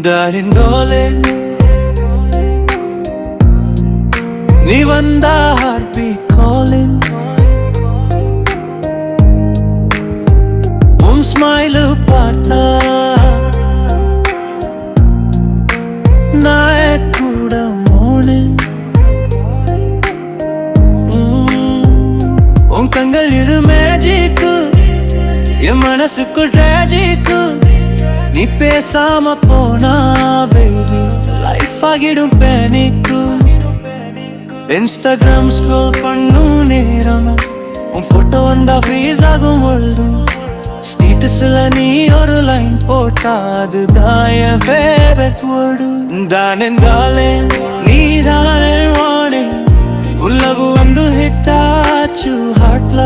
Darling darling, நீ வந்தா heartbeat calling. உன் smile பார்த்தா நான் கூட morning. உன் கண்கள் இரு magic, என் மனசுக்குள் tragic. நீ பேசாம போனா baby life ஆகிடும் panic. Instagram scroll பண்ணும் நேரம் உன் photo வந்தா freeze ஆகும் world. ஸ்டேட்டஸ்ல நீ ஒரு லைன் போட்டா அதுதான் என் favorite word. Darling darling, நீ தானே warning. உன் love வந்து hit ஆச்சு heartல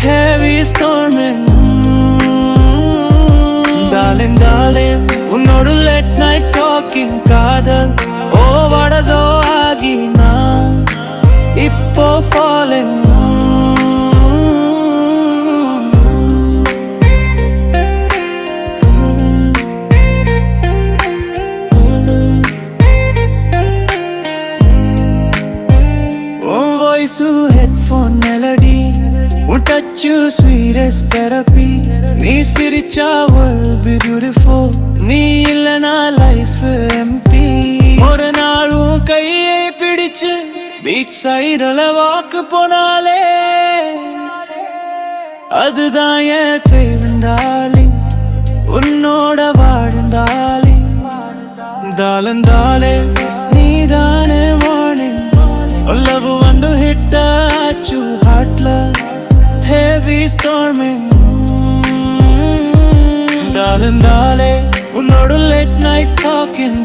heavy storming. Darling darling, உன்னோடு late night talking காதல் ஓவடசோ ஆகி நான் இப்போ falling. உன் voice headphone melody, உன் touch sweetest therapy. நீ சிரிச்சா world be beautiful, நீ இல்லனா life empty. ஒரு நாள் உன் கையை பிடிச்சு beach sideல walk போனாலே அதுதான் என் favorite darling. உன்னோட வாழும் darling. Darling darling, நீ தானே warning. உன் love வந்து hit ஆச்சு heartல heavy storming. Darling darling, உன்னோட late night talking